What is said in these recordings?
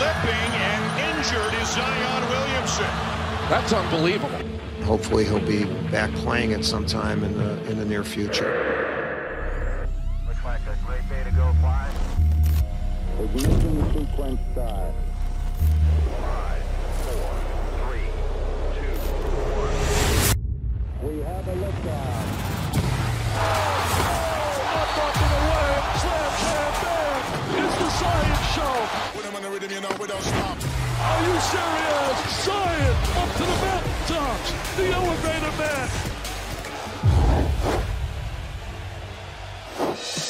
Slipping and injured is Zion Williamson. That's unbelievable. Hopefully he'll be back playing at some time in the near future. Looks like a great day to go fly. Ignition sequence start. 5, 4, 3, 2, 1. We have a liftoff. Up off and away. Slam, slam, bam. It's the science show. Put him on the rhythm, you know, we don't stop. Are you serious? Science up to the mountaintops. The elevator man.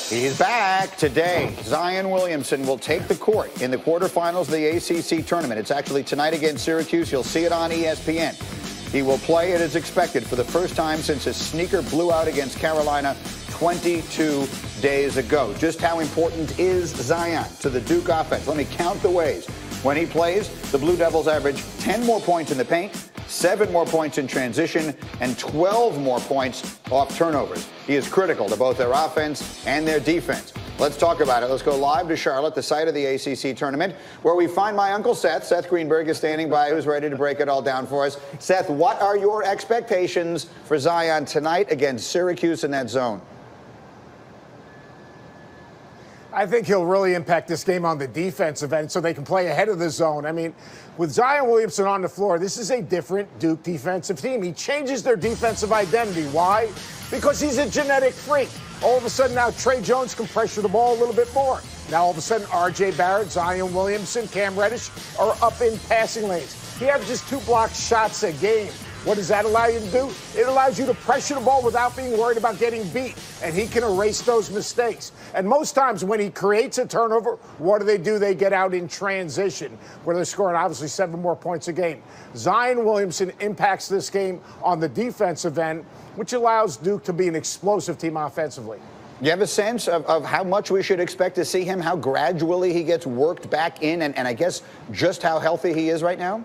He's back today. Zion Williamson will take the court in the quarterfinals of the ACC tournament. It's actually tonight against Syracuse. You'll see it on ESPN. He will play, it is expected, for the first time since his sneaker blew out against Carolina 22 days ago. Just how important is Zion to the Duke offense? Let me count the ways. When he plays, the Blue Devils average 10 more points in the paint, 7 more points in transition, and 12 more points off turnovers. He is critical to both their offense and their defense. Let's talk about it. Let's go live to Charlotte, the site of the ACC tournament, where we find my Uncle Seth. Seth Greenberg is standing by, who's ready to break it all down for us. Seth, what are your expectations for Zion tonight against Syracuse in that zone? I think he'll really impact this game on the defensive end so they can play ahead of the zone. I mean, with Zion Williamson on the floor, this is a different Duke defensive team. He changes their defensive identity. Why? Because he's a genetic freak. All of a sudden now Trey Jones can pressure the ball a little bit more. Now all of a sudden R.J. Barrett, Zion Williamson, Cam Reddish are up in passing lanes. He averages 2 block shots a game. What does that allow you to do? It allows you to pressure the ball without being worried about getting beat, and he can erase those mistakes. And most times when he creates a turnover, what do? They get out in transition, where they're scoring obviously 7 more points a game. Zion Williamson impacts this game on the defensive end, which allows Duke to be an explosive team offensively. You have a sense of how much we should expect to see him, how gradually he gets worked back in, and I guess just how healthy he is right now?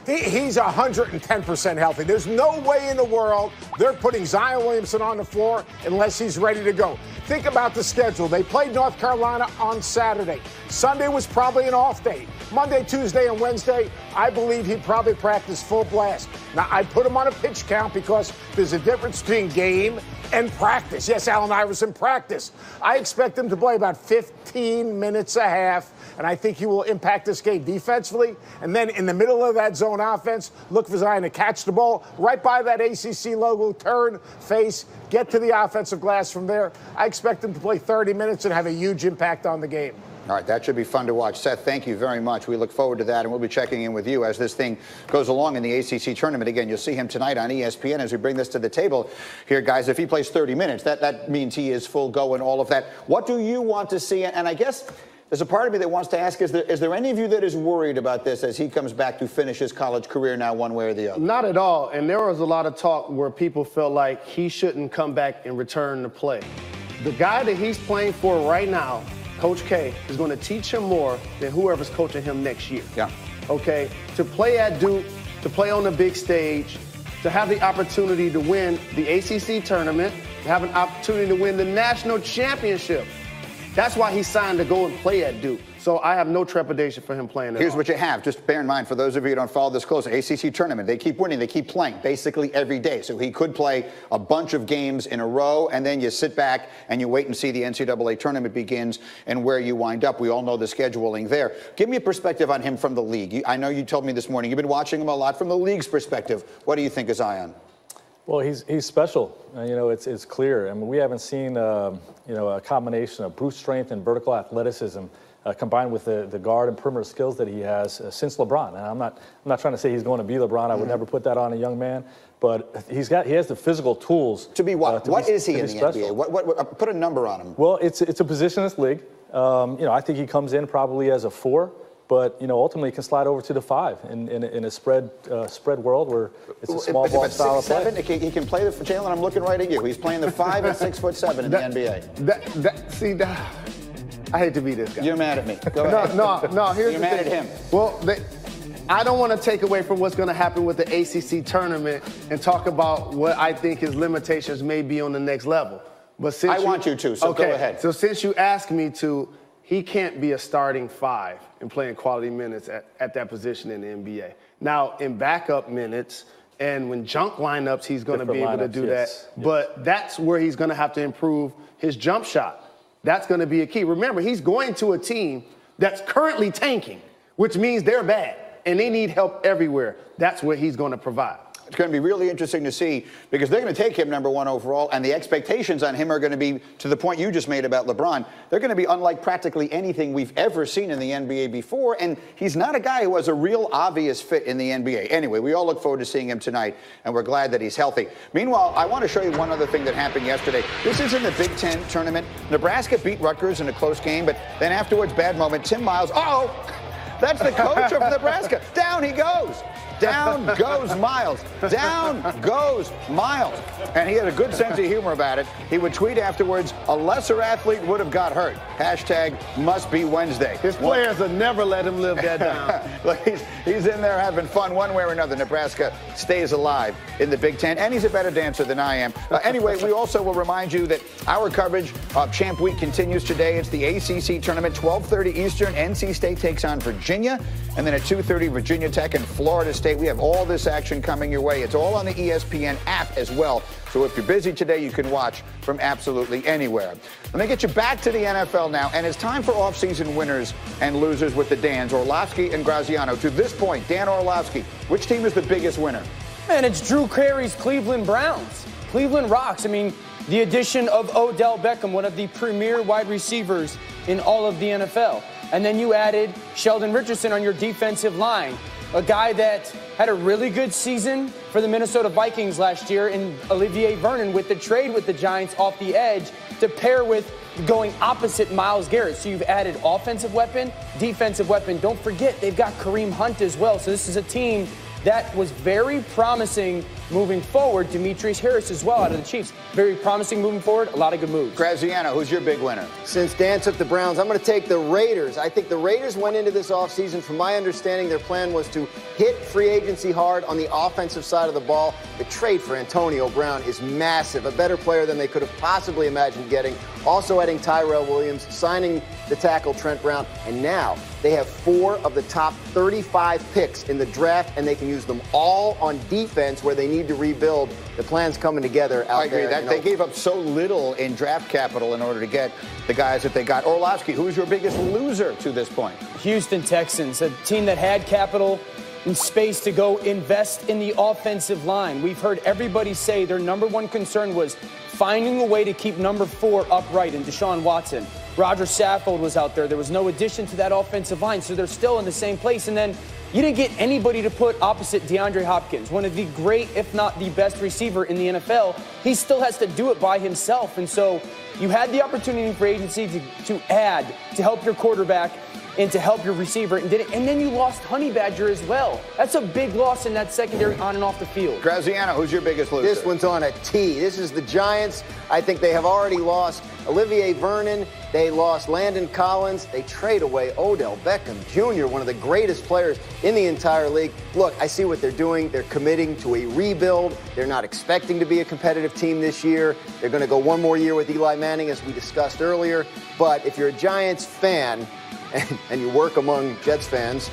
He's 110% healthy. There's no way in the world they're putting Zion Williamson on the floor unless he's ready to go. Think about the schedule. They played North Carolina on Saturday. Sunday was probably an off day. Monday, Tuesday, and Wednesday, I believe he'd probably practice full blast. Now, I put him on a pitch count because there's a difference between game and practice. Yes, Allen Iverson, practice. I expect him to play about 15 minutes a half, and I think he will impact this game defensively. And then in the middle of that zone offense, look for Zion to catch the ball right by that ACC logo, turn, face, get to the offensive glass from there. I expect him to play 30 minutes and have a huge impact on the game. All right, that should be fun to watch. Seth, thank you very much. We look forward to that, and we'll be checking in with you as this thing goes along in the ACC tournament. Again, you'll see him tonight on ESPN as we bring this to the table here, guys. If he plays 30 minutes, that means he is full go and all of that. What do you want to see? And I guess there's a part of me that wants to ask, is there any of you that is worried about this as he comes back to finish his college career now one way or the other? Not at all. And there was a lot of talk where people felt like he shouldn't come back and return to play. The guy that he's playing for right now, Coach K, is going to teach him more than whoever's coaching him next year. Yeah. Okay? To play at Duke, to play on the big stage, to have the opportunity to win the ACC tournament, to have an opportunity to win the national championship. That's why he signed to go and play at Duke. So I have no trepidation for him playing at Here's all. what you have. Just bear in mind, for those of you who don't follow this close, ACC tournament, they keep winning. They keep playing basically every day. So he could play a bunch of games in a row, and then you sit back and you wait and see the NCAA tournament begins and where you wind up. We all know the scheduling there. Give me a perspective on him from the league. I know you told me this morning you've been watching him a lot from the league's perspective. What do you think of Zion? Well, he's special. It's clear. I mean, we haven't seen a combination of brute strength and vertical athleticism combined with the guard and perimeter skills that he has since LeBron. And I'm not trying to say he's going to be LeBron. I would never put that on a young man. But he has the physical tools to be what? What is he in the special. NBA? What put a number on him? Well, it's a positionless league. I think he comes in probably as a 4. But, ultimately he can slide over to the 5 in a spread world where it's a small ball style of play. He can play the Jalen. I'm looking right at you. He's playing the 5 at 6'7" in the NBA. I hate to be this guy. You're mad at me. Go ahead. No. Here's You're the mad thing. at him. Well, I don't want to take away from what's going to happen with the ACC tournament and talk about what I think his limitations may be on the next level. But since I want you to, so okay, go ahead. So since you asked me to, he can't be a starting 5 and playing quality minutes at that position in the NBA. Now, in backup minutes and when junk lineups, he's going to be able to do that. But that's where he's going to have to improve his jump shot. That's going to be a key. Remember, he's going to a team that's currently tanking, which means they're bad and they need help everywhere. That's what he's going to provide. It's going to be really interesting to see because they're going to take him #1 overall, and the expectations on him are going to be, to the point you just made about LeBron, they're going to be unlike practically anything we've ever seen in the NBA before, and he's not a guy who has a real obvious fit in the NBA. Anyway, we all look forward to seeing him tonight, and we're glad that he's healthy. Meanwhile, I want to show you one other thing that happened yesterday. This is in the Big Ten tournament. Nebraska beat Rutgers in a close game, but then afterwards, bad moment. Tim Miles, that's the coach of Nebraska. Down he goes. Down goes Miles. Down goes Miles. And he had a good sense of humor about it. He would tweet afterwards, a lesser athlete would have got hurt. Hashtag must be Wednesday. His players will never let him live that down. Look, he's in there having fun one way or another. Nebraska stays alive in the Big Ten, and he's a better dancer than I am. Anyway, we also will remind you that our coverage of Champ Week continues today. It's the ACC tournament, 12:30 Eastern. NC State takes on Virginia, and then at 2:30, Virginia Tech and Florida State. We have all this action coming your way. It's all on the ESPN app as well. So if you're busy today, you can watch from absolutely anywhere. Let me get you back to the NFL now, and it's time for off-season winners and losers with the Dans, Orlovsky and Graziano. To this point, Dan Orlovsky, which team is the biggest winner? Man, it's Drew Carey's Cleveland Browns. Cleveland rocks. I mean, the addition of Odell Beckham, one of the premier wide receivers in all of the NFL. And then you added Sheldon Richardson on your defensive line, a guy that had a really good season for the Minnesota Vikings last year in Olivier Vernon with the trade with the Giants off the edge to pair with going opposite Myles Garrett. So you've added offensive weapon, defensive weapon. Don't forget, they've got Kareem Hunt as well. So this is a team that was very promising moving forward. Demetrius Harris as well out of the Chiefs. Very promising moving forward. A lot of good moves. Graziano, who's your big winner? Since Dan took the Browns, I'm going to take the Raiders. I think the Raiders went into this offseason, from my understanding, their plan was to hit free agency hard on the offensive side of the ball. The trade for Antonio Brown is massive. A better player than they could have possibly imagined getting. Also adding Tyrell Williams, signing the tackle Trent Brown, and now they have 4 of the top 35 picks in the draft, and they can use them all on defense where they need to rebuild. The plan's coming together out there. I agree. They gave up so little in draft capital in order to get the guys that they got. Orlovsky, who's your biggest loser to this point? Houston Texans, a team that had capital and space to go invest in the offensive line. We've heard everybody say their #1 concern was finding a way to keep number 4 upright in Deshaun Watson. Roger Saffold was out there. There was no addition to that offensive line, so they're still in the same place. And then you didn't get anybody to put opposite DeAndre Hopkins, one of the great, if not the best receiver in the NFL. He still has to do it by himself. And so you had the opportunity for agency to add, to help your quarterback and to help your receiver, and did it. And then you lost Honey Badger as well. That's a big loss in that secondary on and off the field. Graziano, who's your biggest loser? This one's on a tee. This is the Giants. I think they have already lost Olivier Vernon. They lost Landon Collins. They trade away Odell Beckham Jr., one of the greatest players in the entire league. Look, I see what they're doing. They're committing to a rebuild. They're not expecting to be a competitive team this year. They're going to go one more year with Eli Manning, as we discussed earlier. But if you're a Giants fan, and you work among Jets fans,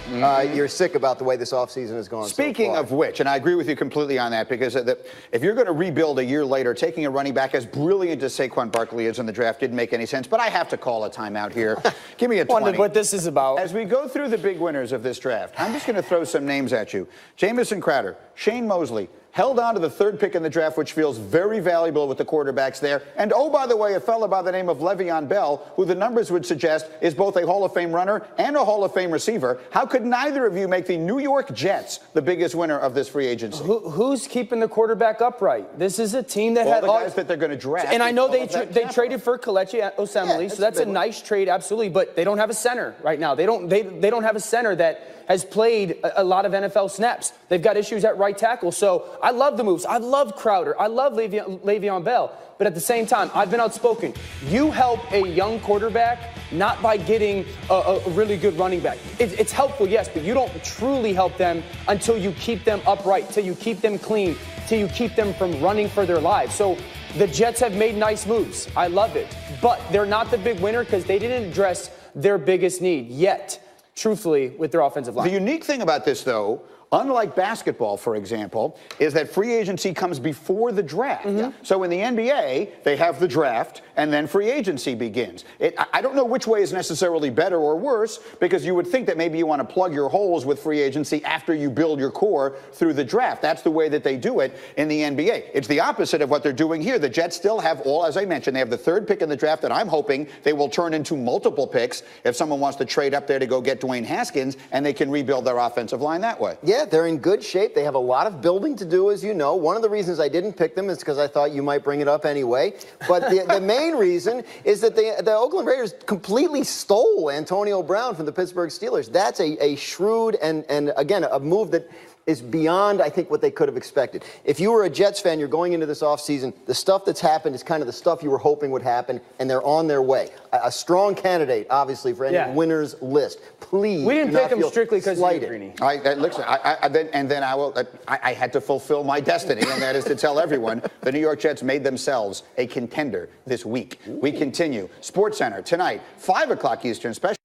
you're sick about the way this offseason has gone. Speaking of which, and I agree with you completely on that, because if you're going to rebuild a year later, taking a running back as brilliant as Saquon Barkley is in the draft didn't make any sense. But I have to call a timeout here. Give me a 20. Wonder what this is about. As we go through the big winners of this draft, I'm just going to throw some names at you. Jamison Crowder, Shane Mosley, held on to the 3rd pick in the draft, which feels very valuable with the quarterbacks there. And, oh, by the way, a fellow by the name of Le'Veon Bell, who the numbers would suggest is both a Hall of Fame runner and a Hall of Fame receiver. How could neither of you make the New York Jets the biggest winner of this free agency? Who's keeping the quarterback upright? This is a team that had all the guys that they're going to draft. And I know they traded for Kelechi Osemele, so that's a nice trade, absolutely. But they don't have a center right now. They don't have a center that has played a lot of NFL snaps. They've got issues at right tackle. So I love the moves. I love Crowder. I love Le'Veon Bell. But at the same time, I've been outspoken. You help a young quarterback not by getting a really good running back. It's helpful, yes, but you don't truly help them until you keep them upright, till you keep them clean, till you keep them from running for their lives. So the Jets have made nice moves. I love it. but they're not the big winner because they didn't address their biggest need yet, truthfully, with their offensive line. The unique thing about this, though, unlike basketball, for example, is that free agency comes before the draft. So in the NBA, they have the draft, and then free agency begins. I don't know which way is necessarily better or worse, because you would think that maybe you want to plug your holes with free agency after you build your core through the draft. That's the way that they do it in the NBA. It's the opposite of what they're doing here. The Jets still have all, as I mentioned, they have the third pick in the draft that I'm hoping they will turn into multiple picks if someone wants to trade up there to go get Dwayne Haskins, and they can rebuild their offensive line that way. Yeah, they're in good shape. They have a lot of building to do, as you know. One of the reasons I didn't pick them is because I thought you might bring it up anyway. But the main reason is that the Oakland Raiders completely stole Antonio Brown from the Pittsburgh Steelers. That's a shrewd and again, a move that is beyond, I think, what they could have expected. If you were a Jets fan, you're going into this offseason, the stuff that's happened is kind of the stuff you were hoping would happen, and they're on their way. A strong candidate, obviously, for any winner's list. Please, we didn't pick them strictly because of you, Greeny. Listen, I had to fulfill my destiny, and that is to tell everyone the New York Jets made themselves a contender this week. We continue. SportsCenter tonight, 5 o'clock Eastern, special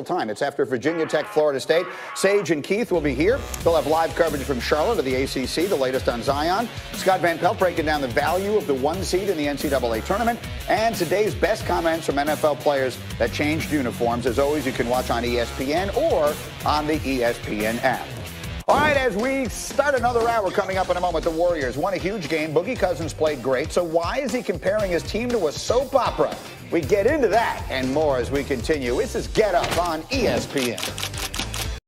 time. It's after Virginia Tech, Florida State. Sage and Keith will be here. They'll have live coverage from Charlotte of the ACC, the latest on Zion. Scott Van Pelt breaking down the value of the 1 seed in the NCAA tournament, and today's best comments from NFL players that changed uniforms. As always, you can watch on ESPN or on the ESPN app. All right, as we start another hour coming up in a moment, the Warriors won a huge game. Boogie Cousins played great. So why is he comparing his team to a soap opera? We get into that and more as we continue. This is Get Up on ESPN.